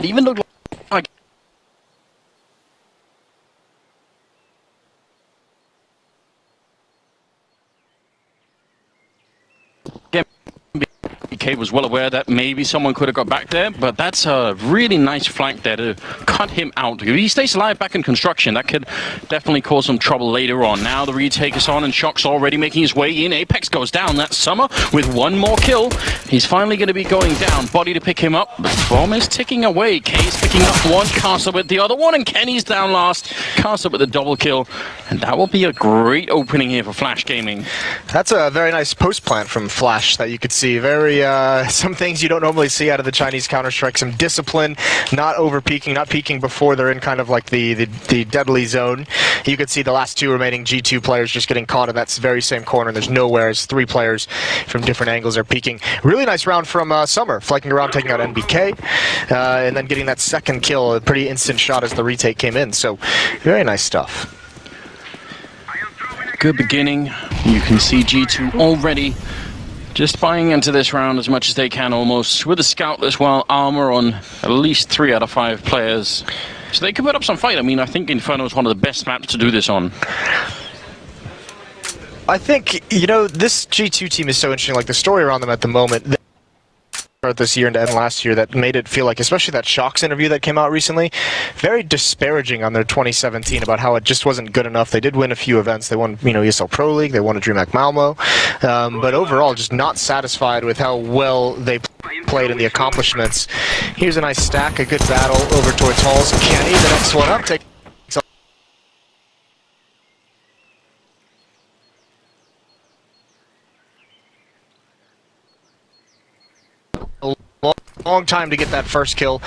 It even looked like MBK was well aware that maybe someone could have got back there, but that's a really nice flank there to cut him out. If he stays alive back in construction, that could definitely cause some trouble later on. Now the retake is on and Shock's already making his way in. Apex goes down. That's Summer with one more kill. He's finally going to be going down. Body to pick him up. The bomb is ticking away. K's picking up one, Castle with the other one, and Kenny's down last. Castle with a double kill. And that will be a great opening here for Flash Gaming. That's a very nice post plant from Flash that you could see. Very, some things you don't normally see out of the Chinese Counter-Strike. Some discipline, not over-peaking, not peaking before they're in kind of like the deadly zone. You could see the last two remaining G2 players just getting caught in that very same corner, and there's nowhere as three players from different angles are peeking. Really nice round from Summer, flanking around, taking out NBK, and then getting that second kill, a pretty instant shot as the retake came in. So, very nice stuff. Good beginning. You can see G2 already just buying into this round as much as they can almost. With a scout as well, armor on at least 3 out of 5 players. So they can put up some fight. I mean, I think Inferno is one of the best maps to do this on. I think, you know, this G2 team is so interesting. Like, the story around them at the moment this year and end last year that made it feel like, especially that Shocks interview that came out recently, very disparaging on their 2017 about how it just wasn't good enough. They did win a few events. They won, you know, ESL Pro League. They won a DreamHack Malmo. But overall, just not satisfied with how well they played in the accomplishments. Here's a nice stack, a good battle over towards Halls. Kenny, the next one up, takes long time to get that first kill,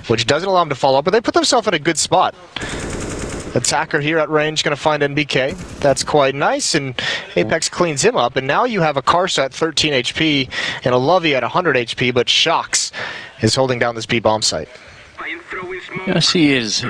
which doesn't allow him to follow up, but they put themselves in a good spot. Attacker here at range going to find NBK. That's quite nice, and Apex cleans him up, and now you have a Karsa at 13 HP and a Lovey at 100 HP, but Shocks is holding down this B bomb site. Yes, he is.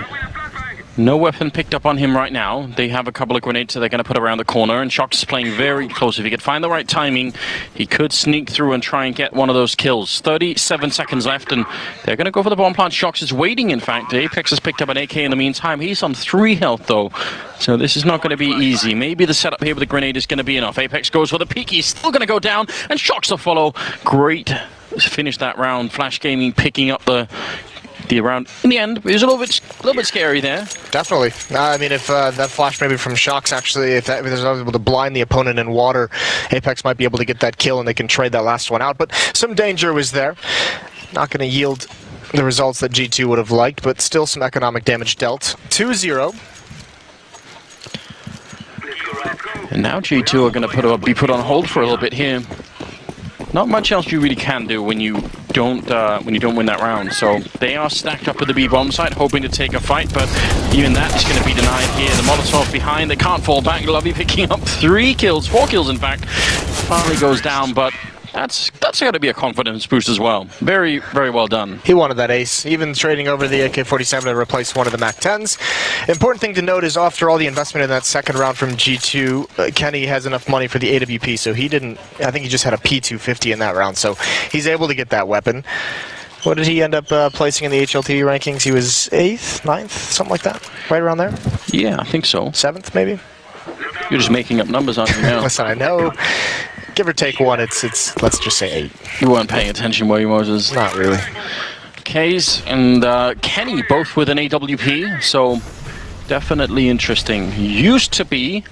No weapon picked up on him right now. They have a couple of grenades that they're going to put around the corner, and Shock's playing very close. If he could find the right timing, he could sneak through and try and get one of those kills. 37 seconds left, and they're going to go for the bomb plant. Shock's is waiting, in fact. Apex has picked up an AK in the meantime. He's on 3 health, though, so this is not going to be easy. Maybe the setup here with the grenade is going to be enough. Apex goes for the peek. He's still going to go down, and Shock's to follow. Great finish that round. Flash Gaming picking up the round. In the end, it was a little bit scary there. Definitely. I mean, if that flash maybe from Shocks, actually, if they was able to blind the opponent in water, Apex might be able to get that kill and they can trade that last one out. But some danger was there. Not going to yield the results that G2 would have liked, but still some economic damage dealt. 2-0. And now G2 are going to be put on hold for a little bit here. Not much else you really can do when you don't win that round. So they are stacked up at the B bomb site, hoping to take a fight, but even that is going to be denied here. The Molotov behind, they can't fall back. Lovey picking up 3 kills, 4 kills in fact. Finally goes down, but that's got to be a confidence boost as well. Very, very well done. He wanted that ace, even trading over the AK-47 to replace one of the MAC-10s. Important thing to note is after all the investment in that second round from G2, Kenny has enough money for the AWP, so he didn't, I think he just had a P250 in that round, so he's able to get that weapon. What did he end up placing in the HLT rankings? He was 8th, 9th, something like that, right around there? Yeah, I think so. 7th, maybe? You're just making up numbers, aren't you now? Listen, I know. Give or take 1, it's let's just say 8. You weren't paying attention, were you, Moses? Not really. Kays and Kenny both with an AWP, so definitely interesting. Used to be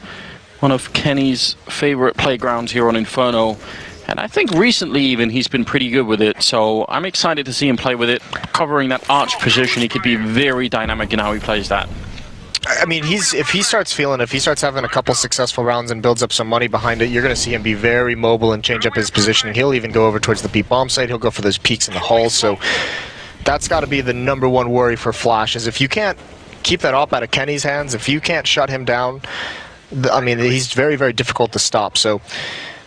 one of Kenny's favorite playgrounds here on Inferno, and I think recently even he's been pretty good with it, so I'm excited to see him play with it. Covering that arch position, he could be very dynamic in how he plays that. I mean, if he starts having a couple successful rounds and builds up some money behind it, you're going to see him be very mobile and change up his positioning. He'll even go over towards the B bomb site. He'll go for those peaks in the halls. So that's got to be the #1 worry for Flash, is if you can't keep that op out of Kenny's hands, if you can't shut him down, I mean, he's very, very difficult to stop. So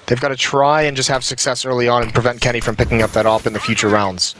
they've got to try and just have success early on and prevent Kenny from picking up that op in the future rounds.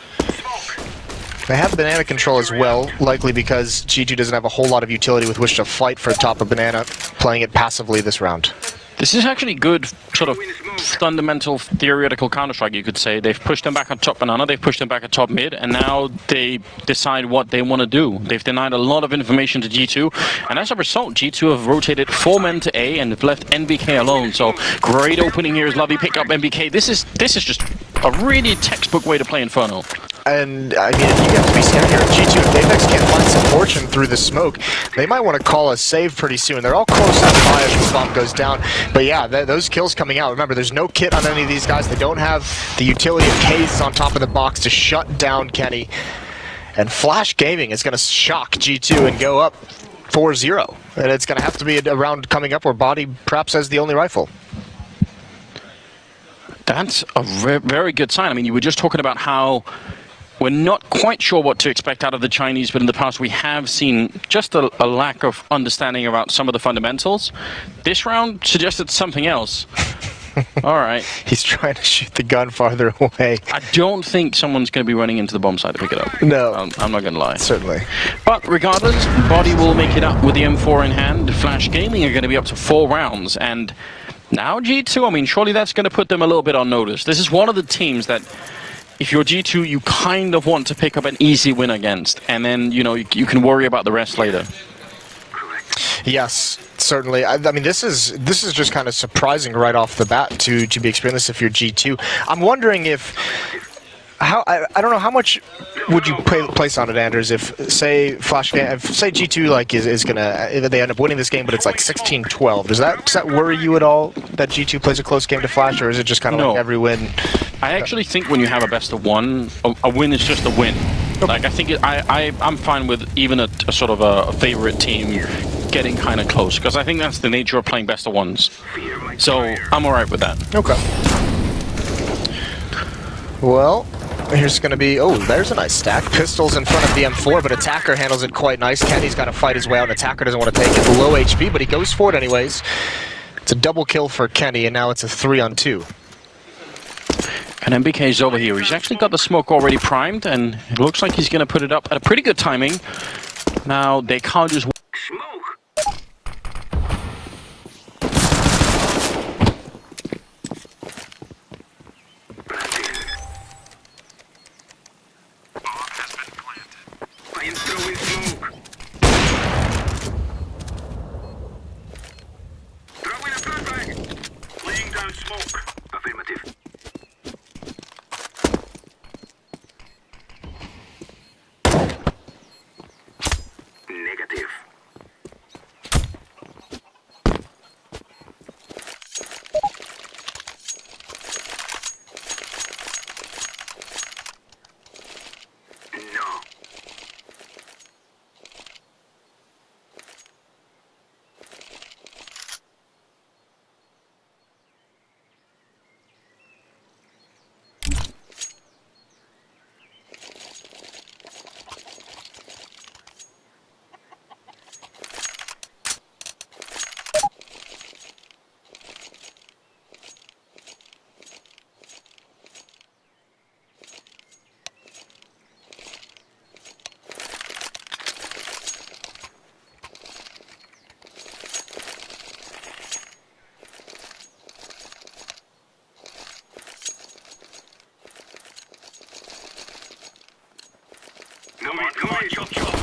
They have banana control as well, likely because G2 doesn't have a whole lot of utility with which to fight for top of banana, playing it passively this round. This is actually good, sort of fundamental theoretical Counter-Strike, you could say. They've pushed them back on top banana, they've pushed them back at top mid, and now they decide what they want to do. They've denied a lot of information to G2, and as a result, G2 have rotated 4 men to A and have left NBK alone. So great opening here as Lovey pick up NBK. This is just a really textbook way to play Inferno. And, I mean, if you get to be scared here at G2, if AVEX can't find some fortune through the smoke, they might want to call a save pretty soon. They're all close up high as this bomb goes down. But yeah, those kills coming out. Remember, there's no kit on any of these guys. They don't have the utility of K's on top of the box to shut down Kenny. And Flash Gaming is going to shock G2 and go up 4-0. And it's going to have to be a round coming up where Body perhaps has the only rifle. That's a very good sign. I mean, you were just talking about how we're not quite sure what to expect out of the Chinese, but in the past we have seen just a lack of understanding about some of the fundamentals. This round suggested something else. All right. He's trying to shoot the gun farther away. I don't think someone's going to be running into the bomb site to pick it up. No. I'm not going to lie. Certainly. But regardless, Body will make it up with the M4 in hand. Flash Gaming are going to be up to 4 rounds. And now G2, I mean, surely that's going to put them a little bit on notice. This is one of the teams that, if you're G2, you kind of want to pick up an easy win against. And then, you know, you can worry about the rest later. Yes, certainly. I mean, this is just kind of surprising right off the bat to be experienced if you're G2. I'm wondering if I don't know how much would you place on it, Anders, if say G2 like is gonna, if they end up winning this game, but it's like 16-12. Does that worry you at all that G2 plays a close game to Flash, or is it just kind of like every win? I actually think when you have a best of one, a win is just a win. Okay. Like I think I'm fine with even a sort of a favorite team getting kind of close, because I think that's the nature of playing best of ones. So I'm all right with that. Okay. Well, here's going to be, oh, there's a nice stack. Pistols in front of the M4, but Attacker handles it quite nice. Kenny's got to fight his way out. Attacker doesn't want to take it. Low HP, but he goes for it anyways. It's a double kill for Kenny, and now it's a 3-on-2. And MBK's over here. He's actually got the smoke already primed, and it looks like he's going to put it up at a pretty good timing. Now, they can't just... Come on, chop, chop.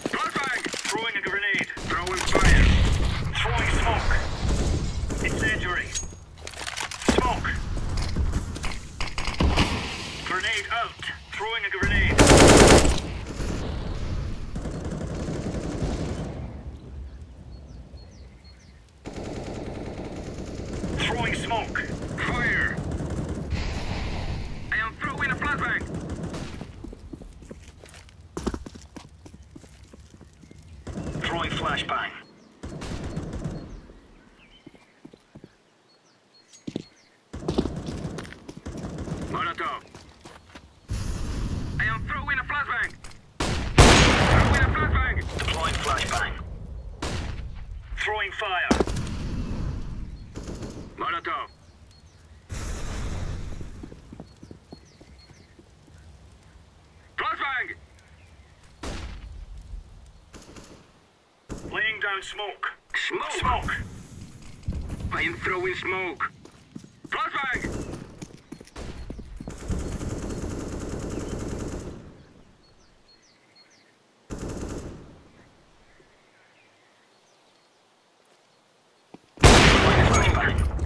Flashbang! Throwing a grenade. Throwing fire. Throwing smoke. Incendiary. Smoke. Grenade out. Throwing a grenade. Throwing smoke. Fire! I am throwing a flashbang! Throwing flashbang. Molotov. I am throwing down smoke. Smoke! I am throwing smoke. Flashbang!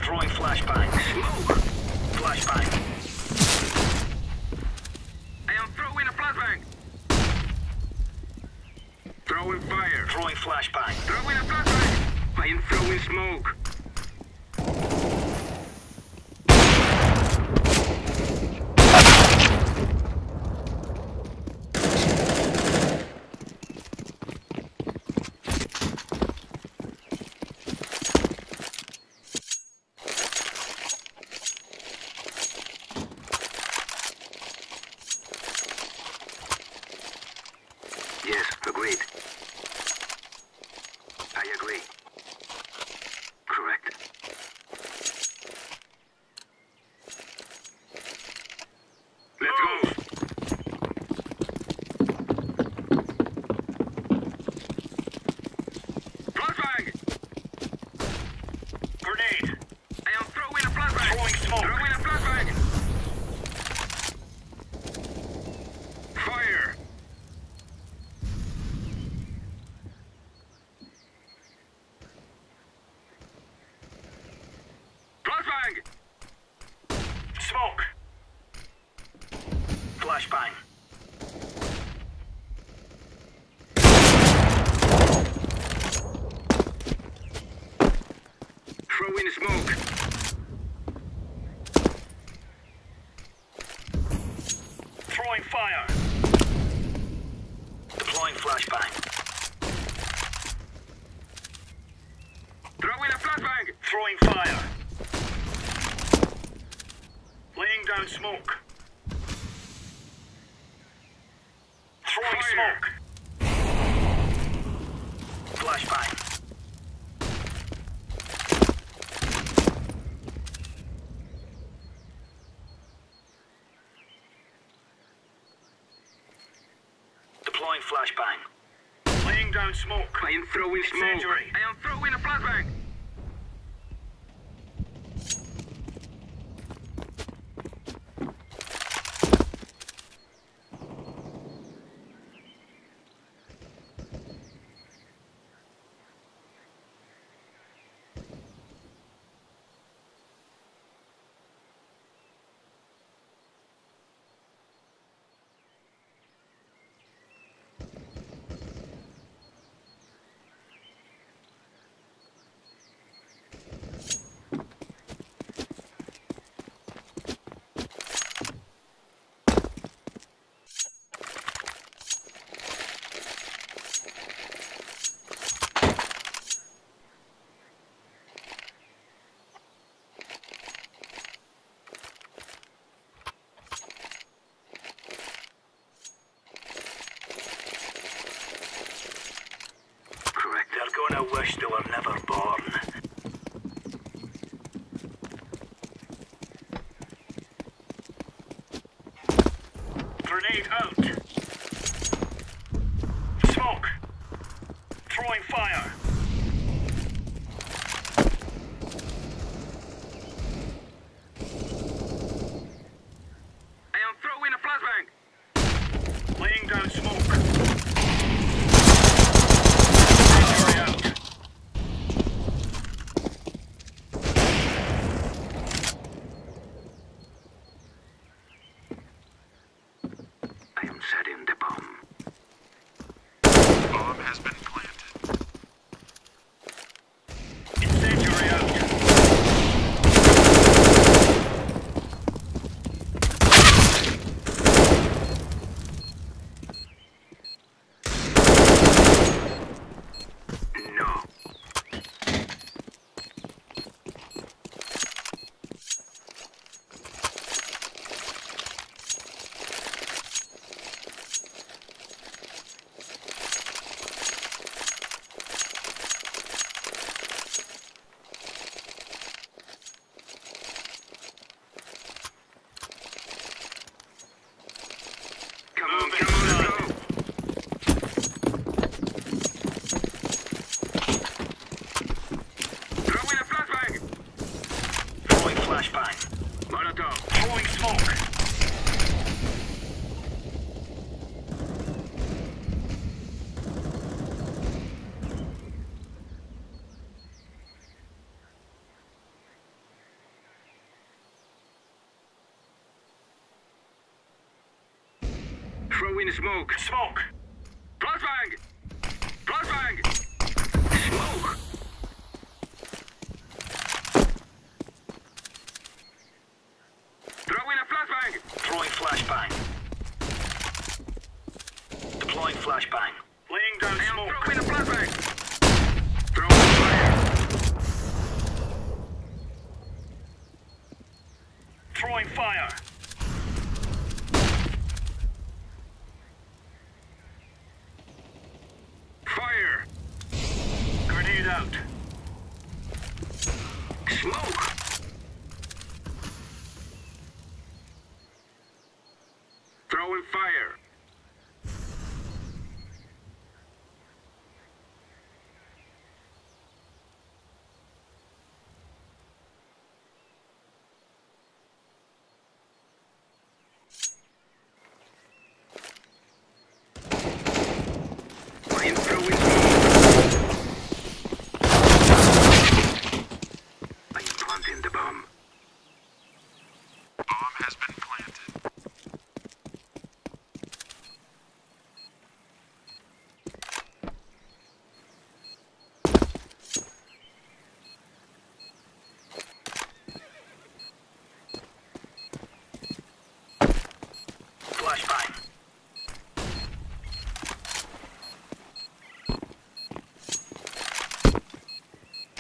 Throwing flashbang. Smoke! Flashbang. I am throwing a flashbang. Throwing fire. Throwing flashbang. Throwing a flashbang. I am throwing smoke. Yes, agreed. I agree. Correct. Let's go. Flashbang! Grenade. I am throwing a flashbang. Throwing smoke. Throwing a flashbang. Fire. Flashbang! Smoke! Flashbang. Throw in smoke. Throwing fire. Deploying flashbang. Throw in a flashbang. Throwing fire. Laying down smoke. Throwing smoke. Flashbang. Deploying flashbang. Laying down smoke. I am throwing smoke. Incendiary. I am throwing a flashbang. They're gonna wish they were never born. Grenade out. Smoke. Throwing fire. I am throwing a flashbang. Laying down smoke. I am set. Throwing smoke. Throwing smoke. Smoke. Flashbang. Flashbang. Smoke. Throwing a flashbang. Throwing flashbang. Deploying flashbang. Laying down smoke. Throwing a flashbang. Throwing fire. Throwing fire. Fire. Grenade out. Smoke. Throwing fire. I am throwing smoke. I am planting the bomb. Bomb has been planted. Flashbang.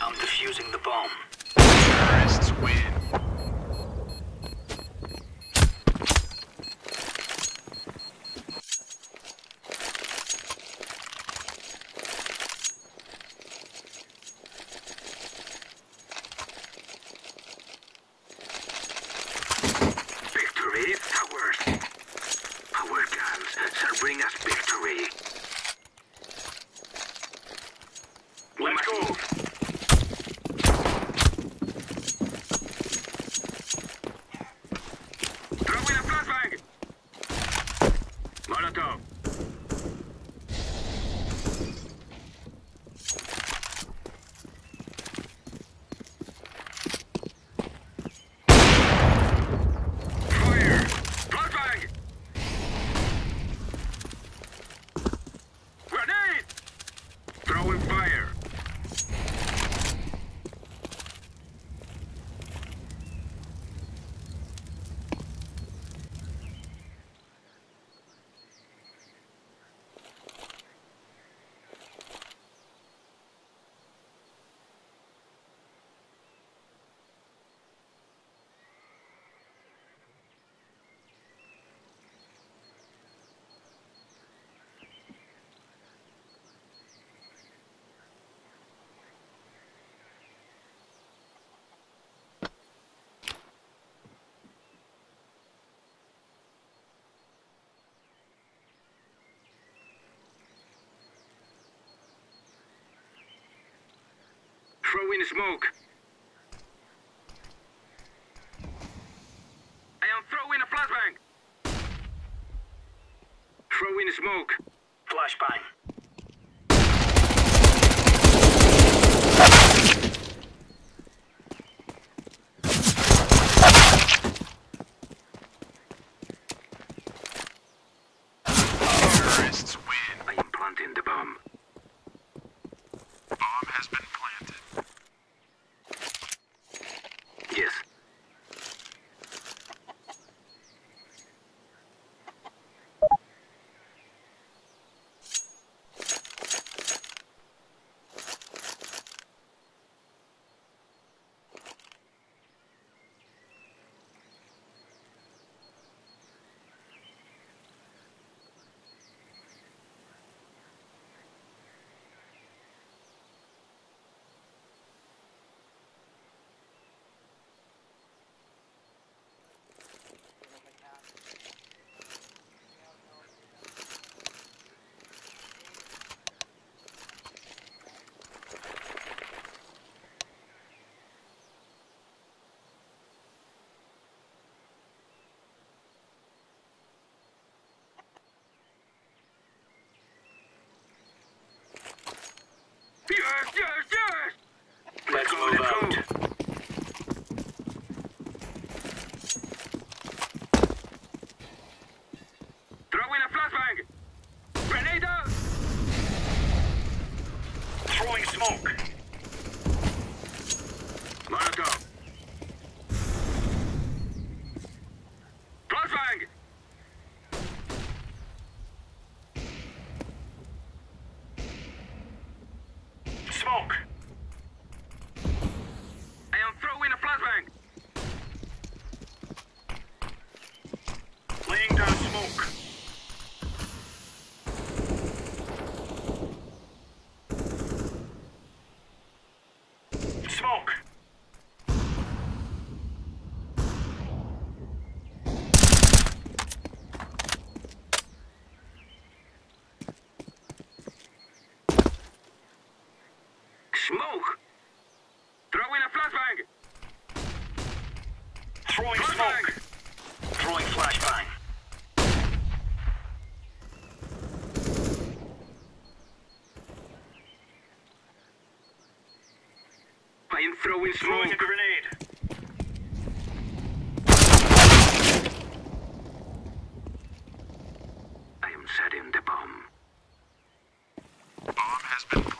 I'm defusing the bomb. Terrorists win. Victory is ours. Our guns shall bring us victory. Let's go. Throwing a flashbang. Molotov. Fire. Flashbang. Grenade. Throwing fire. Throwing smoke. I am throwing a flashbang. Throwing smoke. Flashbang. Terrorists win. I am planting the bomb. Bomb has been planted. Yes. smoke. Throwing flashbang. I am throwing smoke. Throwing a grenade. I am setting the bomb. Bomb has been planted.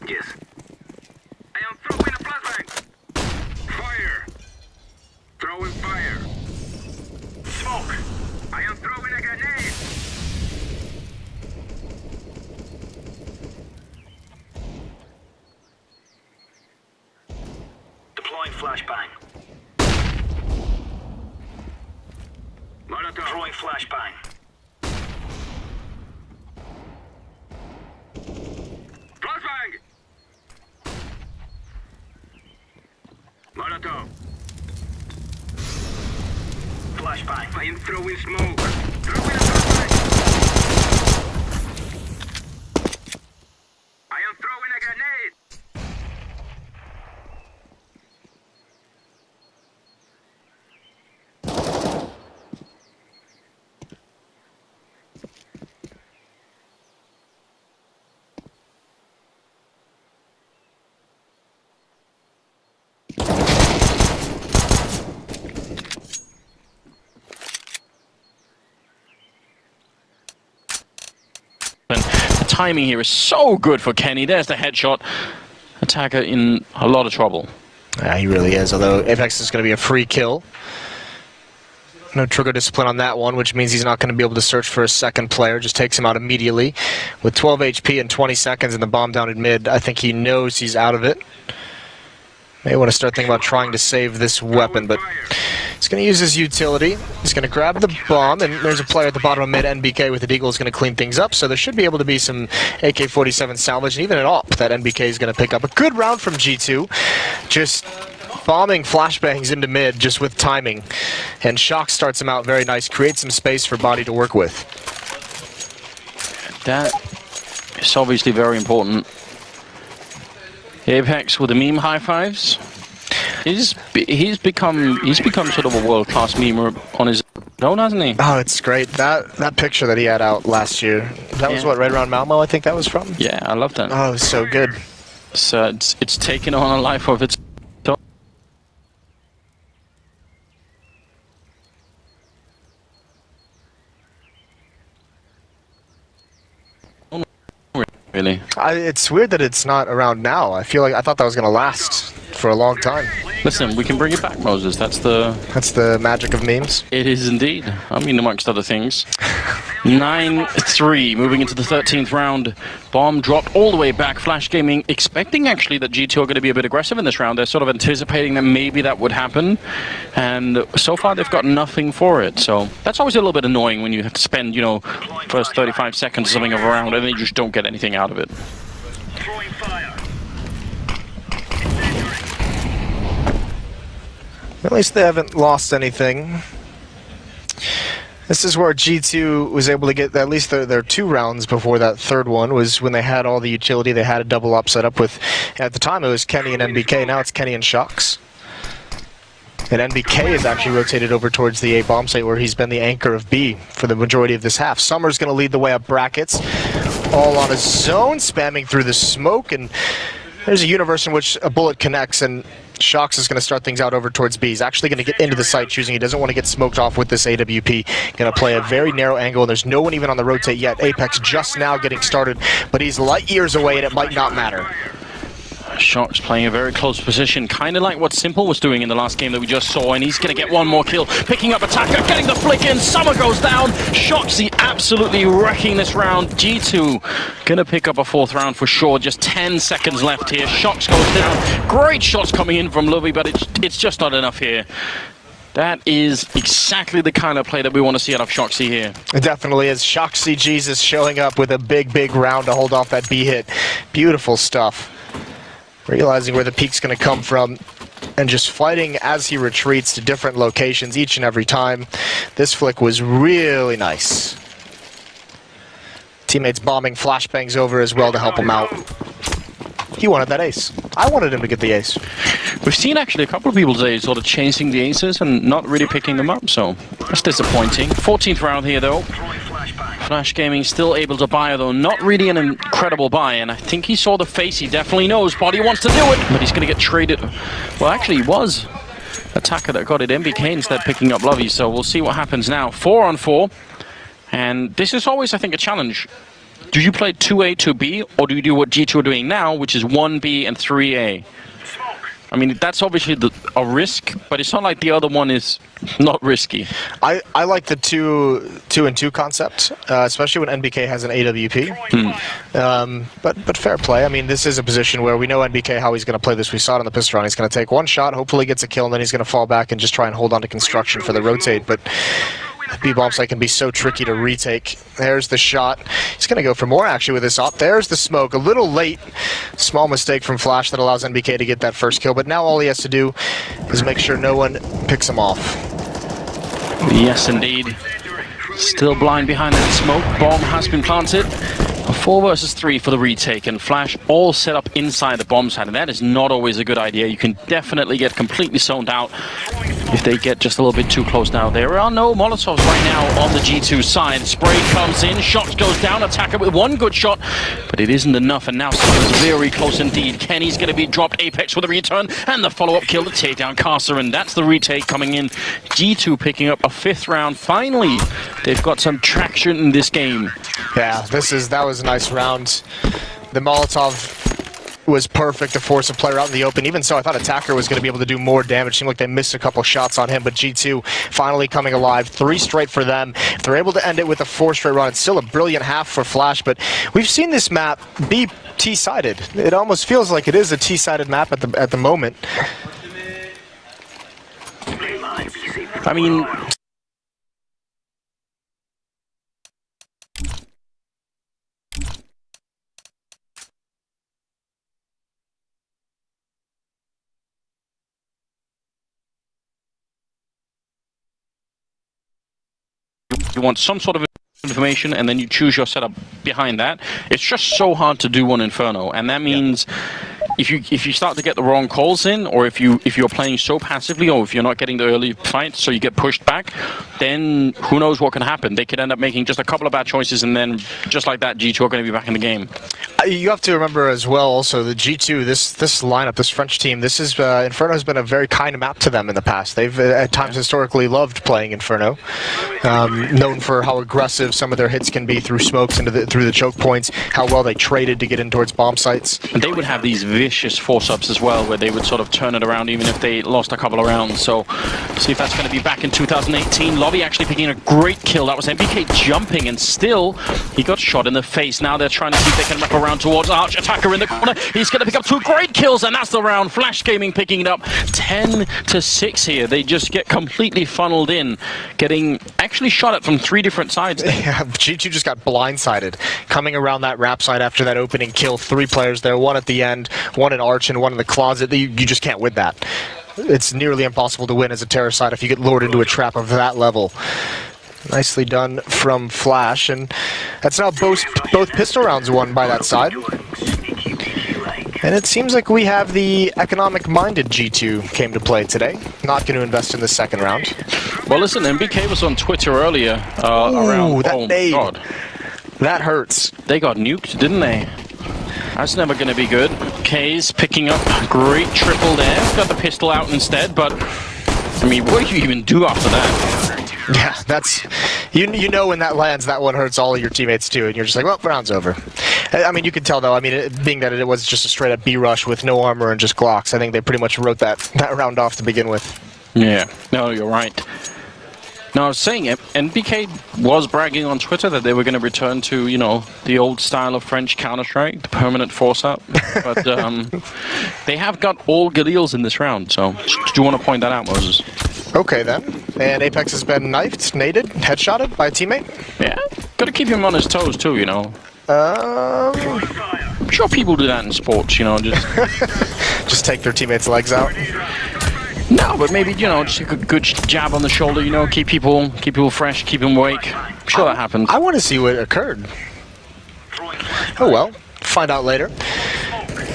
Yes. I am throwing a flashbang. Fire. Throwing fire. Smoke. I am throwing a grenade. Deploying flashbang. Molotov. Throwing flashbang. Flashbang! Molotov. Flashbang. I am throwing smoke. Throwing a flashbang. I am throwing a grenade. The timing here is so good for Kenny. There's the headshot. Attacker in a lot of trouble. Yeah, he really is, although Apex is going to be a free kill. No trigger discipline on that one, which means he's not going to be able to search for a second player. Just takes him out immediately. With 12 HP and 20 seconds and the bomb down in mid, I think he knows he's out of it. May want to start thinking about trying to save this weapon, but he's going to use his utility. He's going to grab the bomb, and there's a player at the bottom of mid. NBK with the Deagle is going to clean things up, so there should be able to be some AK-47 salvage, and even an AWP that NBK is going to pick up. A good round from G2, just bombing flashbangs into mid just with timing. And Shock starts him out very nice, creates some space for Body to work with. That is obviously very important. Apex with the meme high fives. He's become sort of a world-class memer on his own, hasn't he? Oh, it's great. That picture that he had out last year. That was what, right around Malmo, I think that was from? Yeah, I love that. Oh, it was so good. So it's taken on a life of its own. Really. It's weird that it's not around now. I thought that was going to last for a long time. Listen, we can bring it back, Moses. That's the magic of memes. It is indeed. I mean, amongst other things. 9-3, moving into the 13th round. Bomb dropped all the way back. Flash Gaming expecting actually that G2 are going to be a bit aggressive in this round. They're sort of anticipating that maybe that would happen. And so far they've got nothing for it. So that's always a little bit annoying when you have to spend, you know, first 35 seconds or something of a round and then you just don't get anything out of it. Throwing fire. At least they haven't lost anything. This is where G2 was able to get at least their 2 rounds before that third one, was when they had all the utility. They had a double up set up with, at the time it was Kenny and NBK, now it's Kenny and Shocks. And NBK is actually rotated over towards the A bomb site where he's been the anchor of B for the majority of this half. Summer's going to lead the way up brackets, all on his own, spamming through the smoke, and there's a universe in which a bullet connects, and Shox is going to start things out over towards B. He's actually going to get into the site, choosing he doesn't want to get smoked off with this AWP. Going to play a very narrow angle, and there's no one even on the rotate yet. Apex just now getting started, but he's light years away, and it might not matter. Shox playing a very close position, kind of like what Simple was doing in the last game that we just saw, and he's going to get one more kill, picking up Attacker, getting the flick in, Summer goes down, Shoxy absolutely wrecking this round. G2 going to pick up a 4th round for sure, just 10 seconds left here. Shox goes down, great shots coming in from Lovey, but it's just not enough here. That is exactly the kind of play that we want to see out of Shoxy here. It definitely is. Shoxy Jesus showing up with a big round to hold off that B hit. Beautiful stuff. Realizing where the peak's going to come from and just fighting as he retreats to different locations each and every time. This flick was really nice. Teammates bombing flashbangs over as well to help him out. He wanted that ace. I wanted him to get the ace. We've seen actually a couple of people today sort of chasing the aces and not really picking them up, so that's disappointing. 14th round here though. Flash Gaming still able to buy, though not really an incredible buy, and I think he saw the face. He definitely knows Body wants to do it, but he's going to get traded. Well, actually he was Attacker that got it. MBK instead picking up Lovey, so we'll see what happens now. 4 on 4, and this is always, I think, a challenge. Do you play 2A, 2B, or do you do what G2 are doing now, which is 1B and 3A? I mean, that's obviously a risk, but it's not like the other one is not risky. I like the 2-and-2 concept, especially when NBK has an AWP. But fair play. I mean, this is a position where we know NBK how he's going to play this. We saw it on the pistol round. He's going to take one shot, hopefully gets a kill, and then he's going to fall back and just try and hold on to construction for the rotate. But B-bomb site can be so tricky to retake. There's the shot. He's going to go for more actually with this op. There's the smoke. A little late. Small mistake from Flash that allows NBK to get that first kill. But now all he has to do is make sure no one picks him off. Yes, indeed. Still blind behind that smoke. Bomb has been planted. A 4 versus 3 for the retake, and Flash all set up inside the bomb site, and that is not always a good idea. You can definitely get completely zoned out if they get just a little bit too close now. There are no Molotovs right now on the G2 side. Spray comes in, shot goes down, Attacker with one good shot, but it isn't enough, and now Summer's very close indeed. Kenny's going to be dropped, Apex with a return, and the follow-up kill to take down Carcer, and that's the retake coming in. G2 picking up a 5th round. Finally, they've got some traction in this game. Yeah, that was a nice round. The Molotov was perfect to force a player out in the open. Even so, I thought Attacker was going to be able to do more damage. Seemed like they missed a couple shots on him, but G2 finally coming alive. 3 straight for them. If they're able to end it with a 4 straight run, it's still a brilliant half for Flash, but we've seen this map be T-sided. It almost feels like it is a T-sided map at the moment. I mean, you want some sort of information, and then you choose your setup behind that. It's just so hard to do on Inferno, and that means if you start to get the wrong calls in, or if you're playing so passively, or if you're not getting the early fight, so you get pushed back, then who knows what can happen. They could end up making just a couple of bad choices, and then just like that, G2 are going to be back in the game. You have to remember as well, also, the G2, this lineup, this French team, this is Inferno has been a very kind map to them in the past. They've at times historically loved playing Inferno, known for how aggressive some of their hits can be through smokes through the choke points, how well they traded to get in towards bomb sites. And they would have these vicious force-ups as well, where they would sort of turn it around even if they lost a couple of rounds. So, see if that's going to be back in 2018. Lobby actually picking a great kill. That was MBK jumping, and still, he got shot in the face. Now they're trying to see if they can wrap around towards Arch. Attacker in the corner. He's going to pick up 2 great kills, and that's the round. Flash Gaming picking it up 10-6 here. They just get completely funneled in, getting actually shot at from 3 different sides. Yeah, G2 just got blindsided. Coming around that wrap side after that opening kill, 3 players there, 1 at the end, 1 in Arch, and 1 in the closet. You just can't win that. It's nearly impossible to win as a terror side if you get lured into a trap of that level. Nicely done from Flash, and that's now both pistol rounds won by that side. And it seems like we have the economic-minded G2 came to play today. Not going to invest in the second round. Well, listen, MBK was on Twitter earlier Ooh, that oh nade. my God. That hurts. They got nuked, didn't they? That's never going to be good. K's picking up great triple there. Got the pistol out instead, but I mean, what do you even do after that? Yeah, that's... You know when that lands, that one hurts all of your teammates too, and you're just like, well, round's over. I mean, you can tell though, I mean, being that it was just a straight-up B-rush with no armor and just Glocks, I think they pretty much wrote that round off to begin with. Yeah, no, you're right. No, I was saying it, NBK was bragging on Twitter that they were going to return to, you know, the old style of French Counter-Strike, the permanent force-up. But they have got all Galils in this round, so do you want to point that out, Moses? Okay, then. And Apex has been knifed, naded, headshotted by a teammate? Yeah, got to keep him on his toes, too, you know. I'm sure people do that in sports, you know, just... just take their teammates' legs out? No, but maybe, you know, just a good jab on the shoulder, you know, keep people fresh, keep them awake. I'm sure that happens. I want to see what occurred. Oh well, find out later.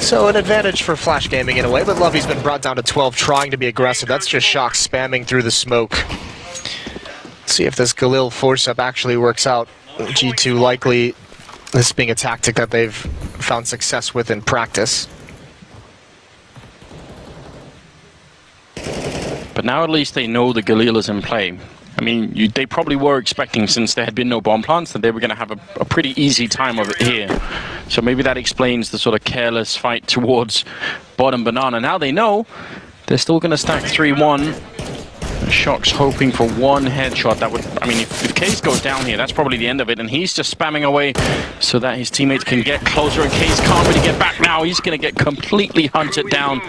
So an advantage for Flash Gaming in a way, but Lovey's been brought down to 12 trying to be aggressive. That's just Shock spamming through the smoke. Let's see if this Galil force-up actually works out. G2 likely this being a tactic that they've found success with in practice. But now at least they know the Galil is in play. I mean, they probably were expecting, since there had been no bomb plants, that they were going to have a pretty easy time of it here. So maybe that explains the sort of careless fight towards bottom banana. Now they know they're still going to stack 3-1. Shock's hoping for one headshot. That would, I mean, if Case goes down here, that's probably the end of it. And he's just spamming away so that his teammates can get closer. And Case can't really get back now. He's going to get completely hunted down.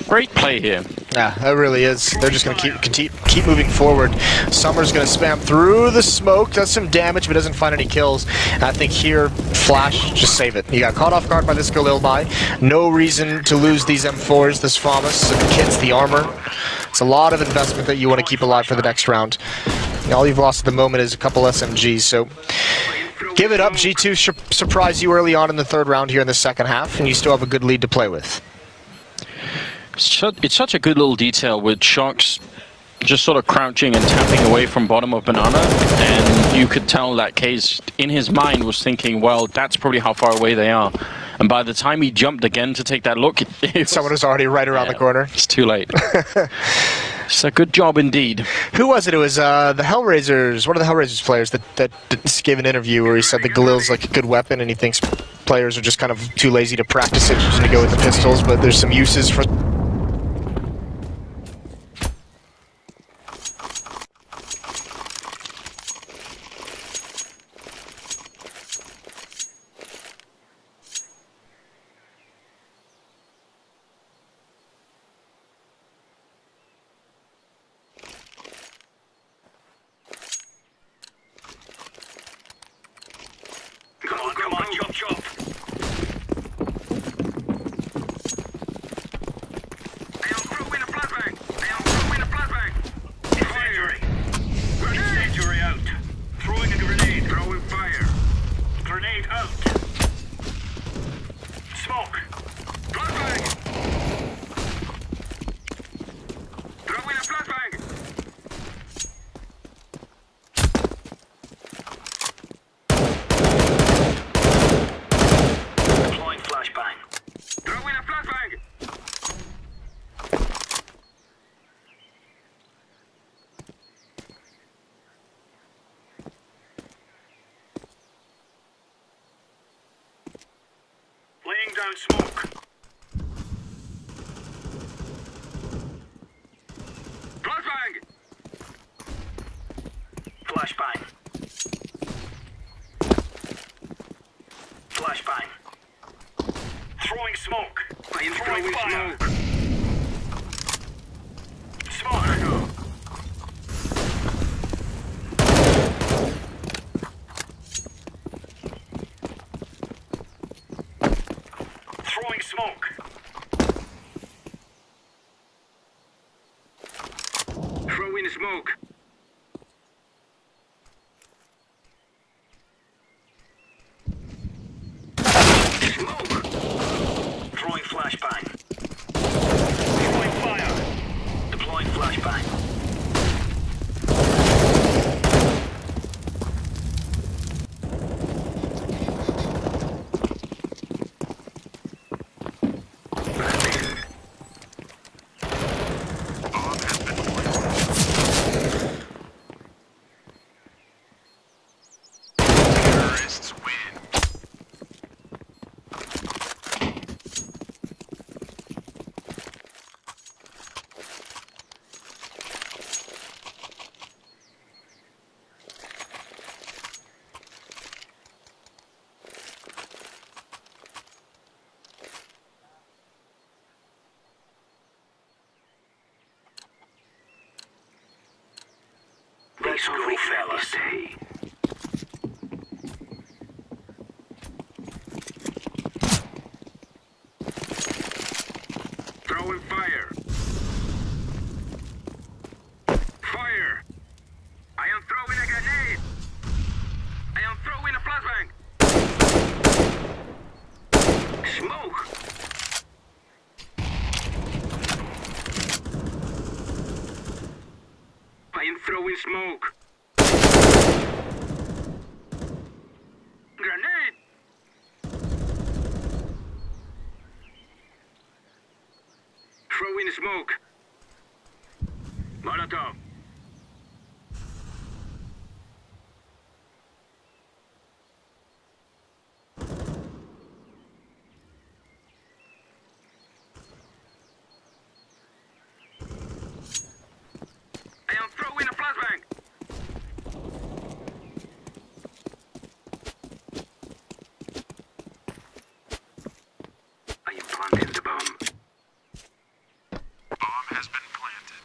Great play here. Yeah, that really is. They're just going to keep moving forward. Summer's going to spam through the smoke, does some damage, but doesn't find any kills. And I think here, Flash, just save it. You got caught off guard by this Galil buy. No reason to lose these M4s, this FAMAS, the kits, the armor. It's a lot of investment that you want to keep alive for the next round. All you've lost at the moment is a couple SMGs, so give it up. G2 surprised you early on in the third round here in the second half, and you still have a good lead to play with. It's such a good little detail with Shocks just sort of crouching and tapping away from bottom of banana, and you could tell that Case in his mind was thinking, well, that's probably how far away they are. And by the time he jumped again to take that look, someone was already right around the corner. It's too late. It's a good job indeed. Who was it? It was the Hellraisers, one of the Hellraisers players that gave an interview where he said the Galil's like a good weapon, and he thinks players are just kind of too lazy to practice it, just to go with the pistols, but there's some uses for... Come on, chop. I am throwing a flashbang. Incendiary. Incendiary out. Throwing a grenade. Throwing fire. Grenade out. Smoke. Flashbang. Throwing a flashbang. Laying down smoke. Flashbang. Flashbang. Flashbang. Throwing smoke. I am throwing fire. Smoke. Throwing smoke. Throwing smoke. Smoke. Throwing flash. Nice go, fellas. Throwing fire. Fire. I am throwing a grenade. I am throwing a flashbang. Smoke. I am throwing smoke. Grenade. Throwing smoke. Molotov. I am throwing a flashbang. I am planting the bomb. Bomb has been planted.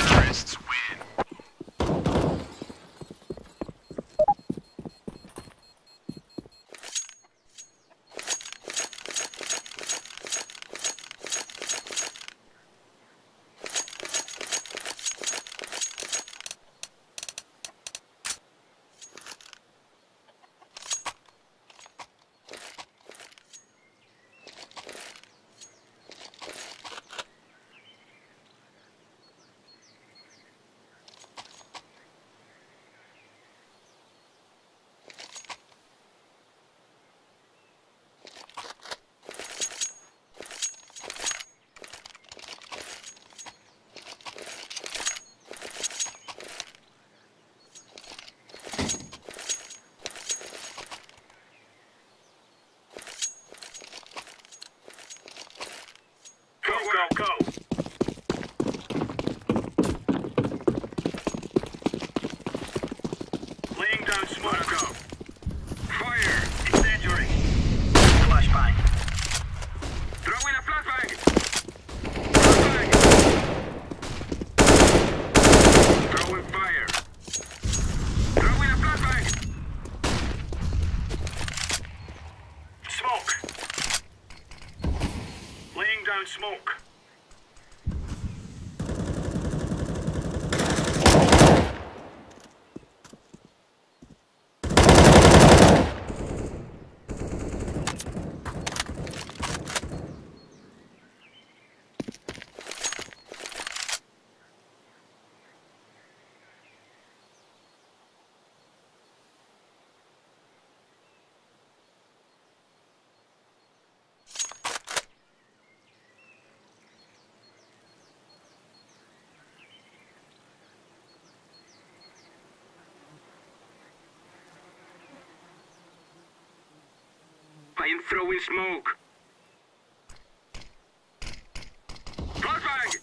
Terrorists win. Go. Laying down smoke. Go. Fire. Incendiary. Flashbang. Throwing a flashbang. Flashbang. Throwing fire. Throwing a flashbang. Smoke. Laying down smoke. I am throwing smoke. Flashbang!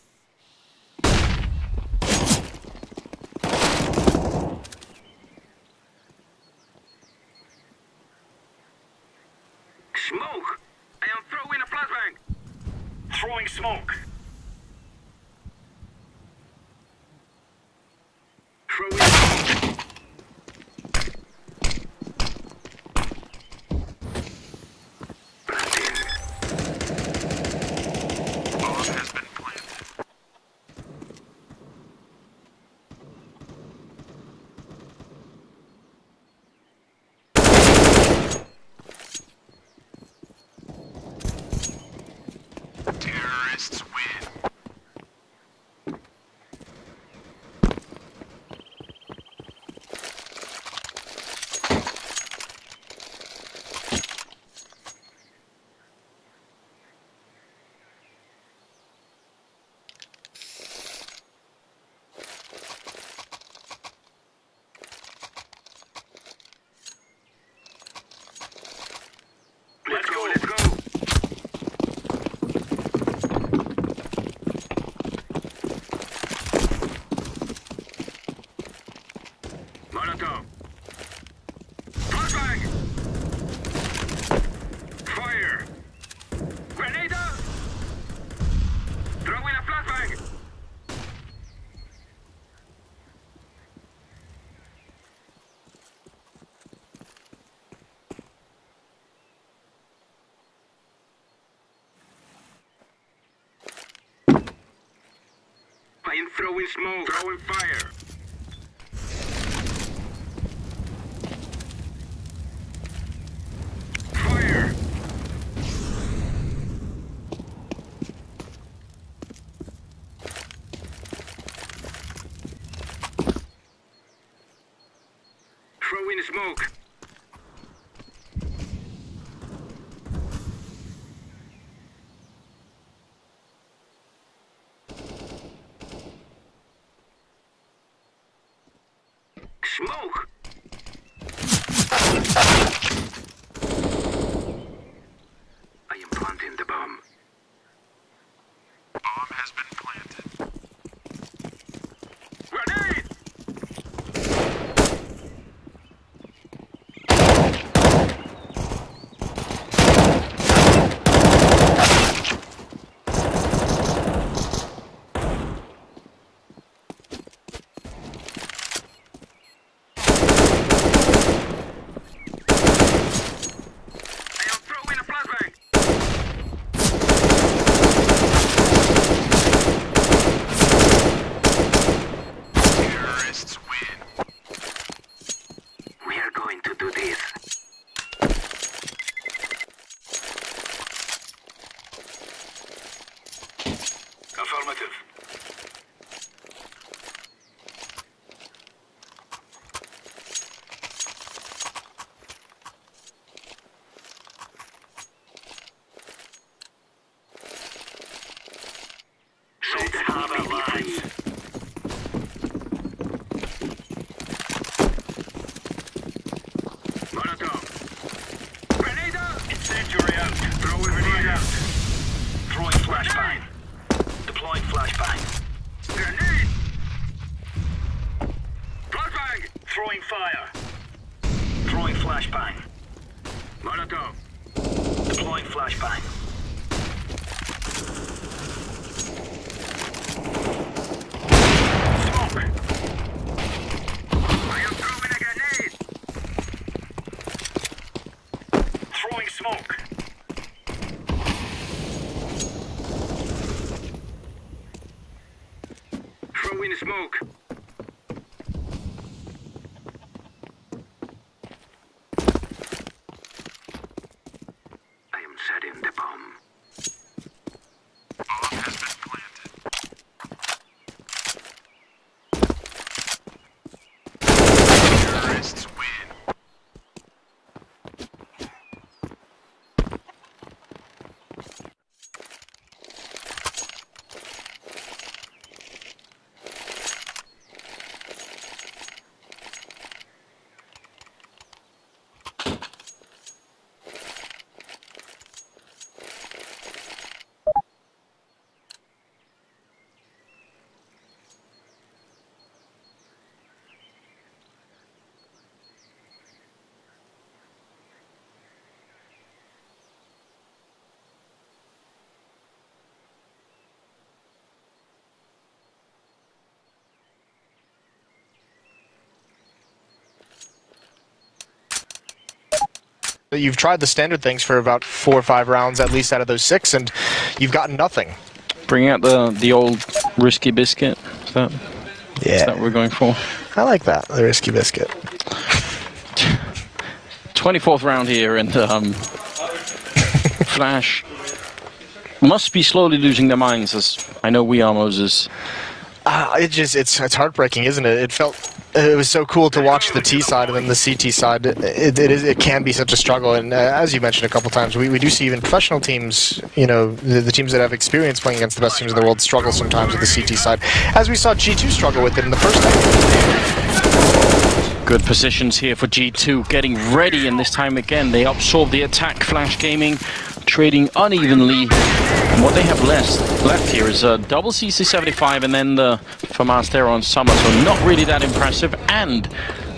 Smoke! I am throwing a flashbang! Throwing smoke. Throwing smoke. Terrorists win. throwing smoke. Throwing fire. Fire. Throwing smoke. Smoke! I am planting the bomb. Bomb has been planted. Grenade! Affirmative. Let's have a line. Molotov. Grenade! Incendiary out. Throwing grenade out. Throwing flashbang. Deploying flashbang. Grenade! Flashbang! Throwing fire. Throwing flashbang. Molotov. Deploying flashbang. Smoke! I am throwing a grenade! Throwing smoke. Throwing smoke. I am setting the bomb. Bomb has been planted. Terrorists win. You've tried the standard things for about 4 or 5 rounds, at least out of those 6, and you've gotten nothing. Bring out the old risky biscuit. Is that what we're going for? I like that, the risky biscuit. 24th round here, and Flash must be slowly losing their minds, as I know we are, Moses. It's heartbreaking, isn't it? It was so cool to watch the T side, and then the CT side. It can be such a struggle, and as you mentioned a couple times, we do see even professional teams, you know, the teams that have experience playing against the best teams in the world struggle sometimes with the CT side, as we saw G2 struggle with it in the first half. Good positions here for G2, getting ready, and this time again they absorb the attack. Flash Gaming trading unevenly. And what they have left here is a double CC75 and then the FAMAS there on Summer, so not really that impressive, and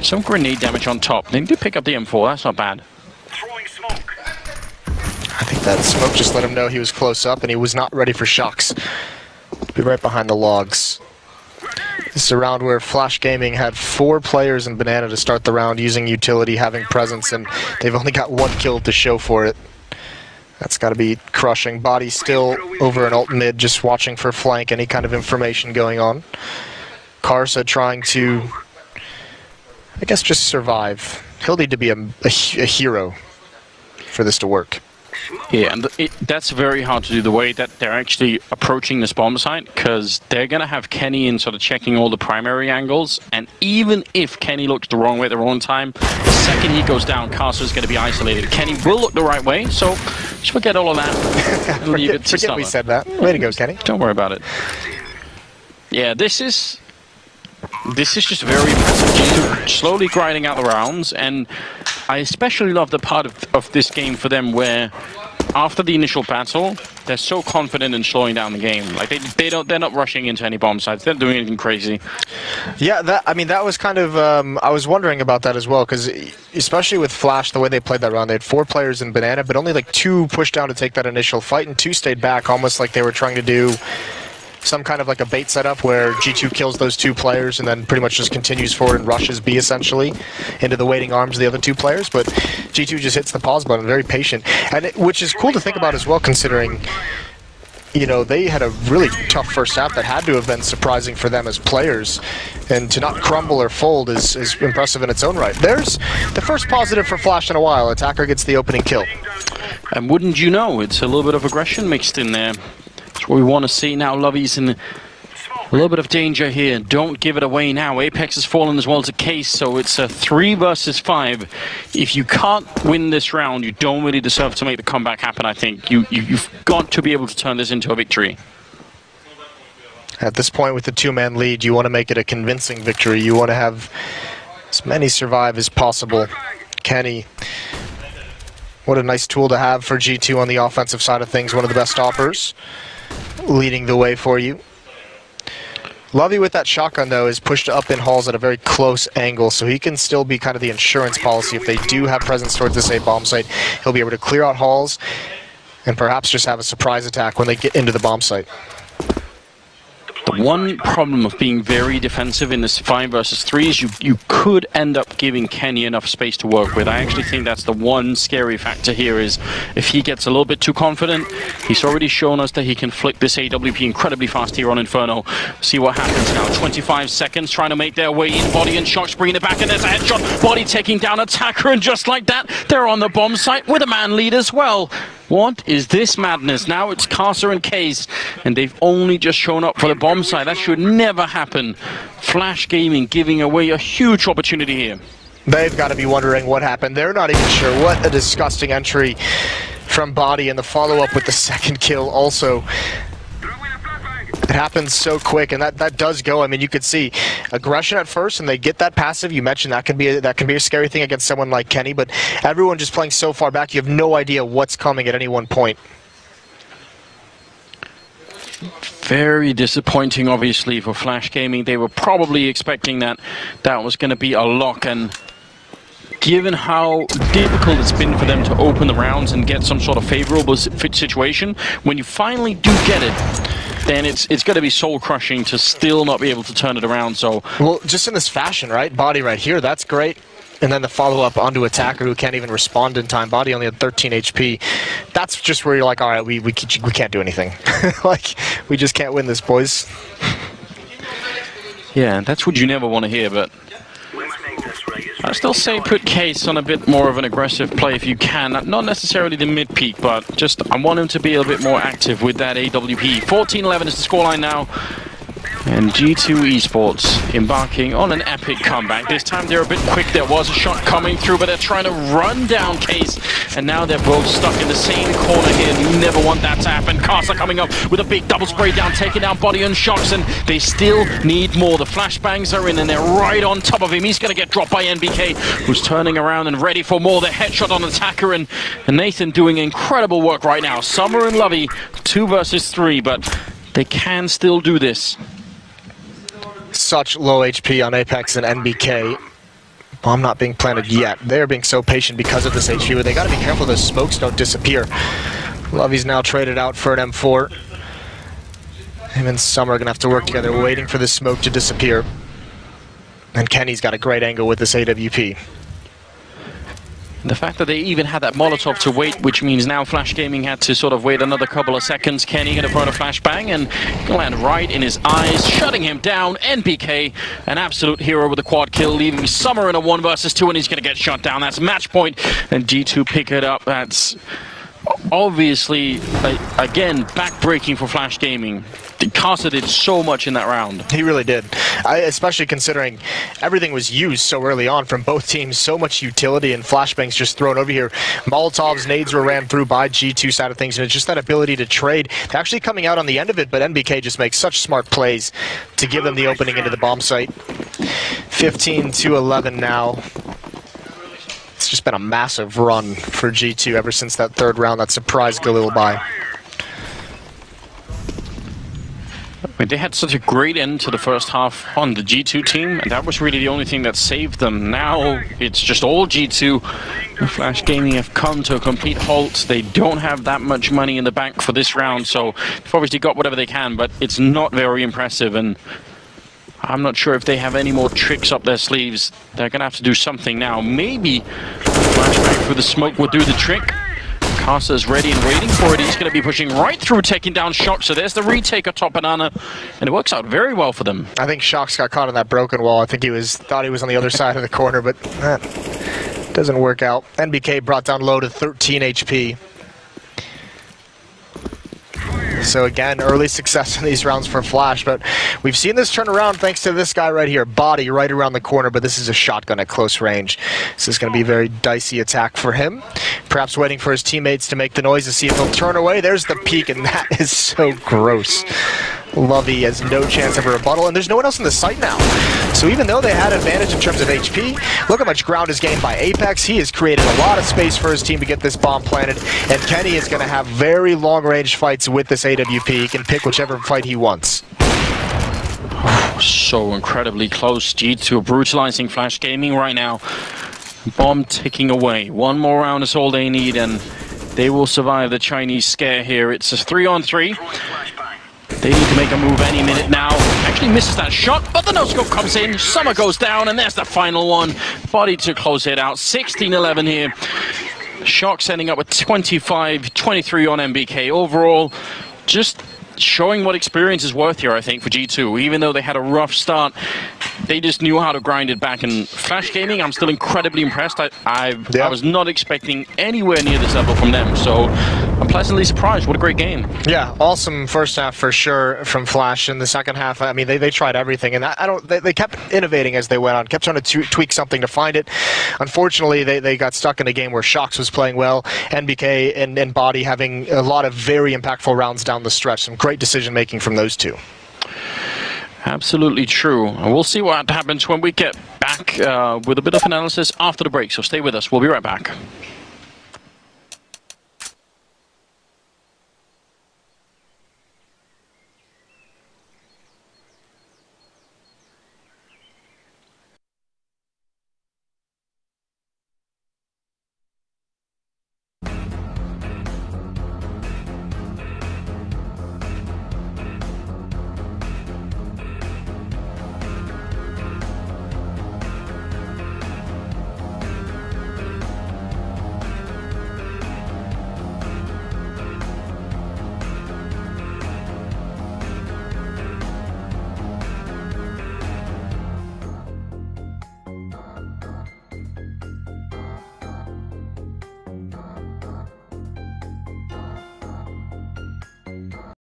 some grenade damage on top. They did pick up the M4, that's not bad. Throwing smoke. I think that smoke just let him know he was close up and he was not ready for shocks. Be right behind the logs. This is a round where Flash Gaming had 4 players in Banana to start the round using utility, having presence, and they've only got 1 kill to show for it. That's got to be crushing. Body still over an alt mid, just watching for flank, any kind of information going on. Karsa trying to, I guess, just survive. He'll need to be a hero for this to work. Yeah, and that's very hard to do the way that they're actually approaching this bomb site, because they're going to have Kenny in sort of checking all the primary angles, and even if Kenny looks the wrong way at the wrong time, the second he goes down, Carter's going to be isolated. Kenny will look the right way, so just forget all of that. forget we said that. Way to go, Kenny. Don't worry about it. Yeah, this is just very impressive. Slowly grinding out the rounds, and I especially love the part of this game for them where after the initial battle, they're so confident in slowing down the game. Like they're not rushing into any bomb sites. They're not doing anything crazy. Yeah, that was kind of I was wondering about that as well, because especially with Flash, the way they played that round, they had 4 players in Banana, but only like 2 pushed down to take that initial fight, and 2 stayed back, almost like they were trying to do some kind of like a bait setup where G2 kills those 2 players and then pretty much just continues forward and rushes B essentially into the waiting arms of the other 2 players. But G2 just hits the pause button, very patient, and which is cool to think about as well, considering, you know, they had a really tough first half that had to have been surprising for them as players, and to not crumble or fold is impressive in its own right. There's the first positive for Flash in a while. Attacker gets the opening kill. And wouldn't you know, it's a little bit of aggression mixed in there. That's what we want to see now. Lovey's in a little bit of danger here. Don't give it away now. Apex has fallen as well as a case, so it's a 3 versus 5. If you can't win this round, you don't really deserve to make the comeback happen, I think. You've got to be able to turn this into a victory. At this point with the 2-man lead, you want to make it a convincing victory. You want to have as many survive as possible. Kenny, what a nice tool to have for G2 on the offensive side of things. One of the best stoppers, leading the way for you. Lovey with that shotgun, though, is pushed up in halls at a very close angle, so he can still be kind of the insurance policy. If they do have presence towards this A bomb site, he'll be able to clear out halls and perhaps just have a surprise attack when they get into the bomb site. The one problem of being very defensive in this 5 versus 3 is you could end up giving Kenny enough space to work with. I actually think that's the one scary factor here, is if he gets a little bit too confident. He's already shown us that he can flick this AWP incredibly fast here on Inferno. See what happens now. 25 seconds trying to make their way in. Body and Shock's bringing it back, and there's a headshot. Body taking down Attacker, and just like that, they're on the bomb site with a man lead as well. What is this madness? Now it's Karsa and Case, and they've only just shown up for the bomb site. That should never happen. Flash Gaming giving away a huge opportunity here. They've got to be wondering what happened. They're not even sure. What a disgusting entry from Body, and the follow-up with the second kill also. It happens so quick, and that does go. I mean, you could see aggression at first, and they get that passive. You mentioned that can be a scary thing against someone like Kenny, but everyone just playing so far back, you have no idea what's coming at any one point. Very disappointing, obviously, for Flash Gaming. They were probably expecting that was going to be a lock, and given how difficult it's been for them to open the rounds and get some sort of favorable situation, when you finally do get it, then it's going to be soul-crushing to still not be able to turn it around. So, well, just in this fashion, right? Body right here, that's great. And then the follow-up onto Attacker, who can't even respond in time. Body only had 13 HP. That's just where you're like, all right, we can't do anything. Like, we just can't win this, boys. Yeah, that's what you never want to hear, but I still say put Case on a bit more of an aggressive play if you can. Not necessarily the mid-peak, but just I want him to be a bit more active with that AWP. 14-11 is the scoreline now. And G2 Esports embarking on an epic comeback. This time they're a bit quick. There was a shot coming through, but they're trying to run down Case. And now they're both stuck in the same corner here. You never want that to happen. Karsa coming up with a big double spray down, taking down Body and Shocks, and they still need more. The flashbangs are in, and they're right on top of him. He's going to get dropped by NBK, who's turning around and ready for more. The headshot on Attacker, and Nathan doing incredible work right now. Summer and Lovey, 2 versus 3, but they can still do this. Such low HP on Apex and NBK. Bomb not being planted yet. They're being so patient because of this HP, but they got to be careful those smokes don't disappear. Lovey's now traded out for an M4. Him and Summer are going to have to work together, waiting for this smoke to disappear. And Kenny's got a great angle with this AWP. The fact that they even had that Molotov to wait, which means now Flash Gaming had to sort of wait another couple of seconds. Kenny going to throw in a flashbang and land right in his eyes, shutting him down. NBK, an absolute hero with a quad kill, leaving Summer in a 1 versus 2, and he's going to get shot down. That's match point, and G2 pick it up. That's obviously, again, back-breaking for Flash Gaming. Casa did so much in that round. He really did. Especially considering everything was used so early on from both teams. So much utility and flashbangs just thrown over here. Molotovs, nades were ran through by G2 side of things, and it's just that ability to trade. They're actually coming out on the end of it, but NBK just makes such smart plays to give them the opening into the bomb site. 15-11 now. It's just been a massive run for G2 ever since that third round that surprised Galil by. I mean, they had such a great end to the first half on the G2 team, and that was really the only thing that saved them. Now it's just all G2. Flash Gaming have come to a complete halt. They don't have that much money in the bank for this round, so they've obviously got whatever they can, but it's not very impressive, and I'm not sure if they have any more tricks up their sleeves. They're going to have to do something now. Maybe flashbang through the smoke will do the trick. Casa's ready and waiting for it. He's going to be pushing right through, taking down Shock. So there's the retake of top banana, and it works out very well for them. I think Shock's got caught on that broken wall. I think he thought he was on the other side of the corner, but that doesn't work out. NBK brought down low to 13 HP. So again, early success in these rounds for Flash, but we've seen this turn around thanks to this guy right here. Body right around the corner, but this is a shotgun at close range. This is going to be a very dicey attack for him. Perhaps waiting for his teammates to make the noise to see if he'll turn away. There's the peek, and that is so gross. Lovey has no chance of a rebuttal, and there's no one else in the site now. So even though they had advantage in terms of HP, look how much ground is gained by Apex. He has created a lot of space for his team to get this bomb planted, and Kenny is going to have very long-range fights with this AWP. He can pick whichever fight he wants. So incredibly close. G2 brutalizing Flash Gaming right now. Bomb ticking away. One more round is all they need, and they will survive the Chinese scare here. It's a 3-on-3. They need to make a move any minute now. Actually misses that shot, but the no-scope comes in. Summer goes down, and there's the final one. Body to close it out. 16-11 here. Shock sending up a 25-23 on MBK. Overall, just showing what experience is worth here, I think, for G2. Even though they had a rough start, they just knew how to grind it back. And Flash Gaming, I'm still incredibly impressed. I was not expecting anywhere near this level from them, so I'm pleasantly surprised. What a great game. Yeah, awesome first half for sure from Flash. In the second half, I mean, they tried everything, and they kept innovating as they went on, kept trying to tweak something to find it. Unfortunately, they got stuck in a game where Shocks was playing well, NBK and Body having a lot of very impactful rounds down the stretch. Some great decision-making from those two. Absolutely true. And we'll see what happens when we get back with a bit of analysis after the break, so stay with us. We'll be right back.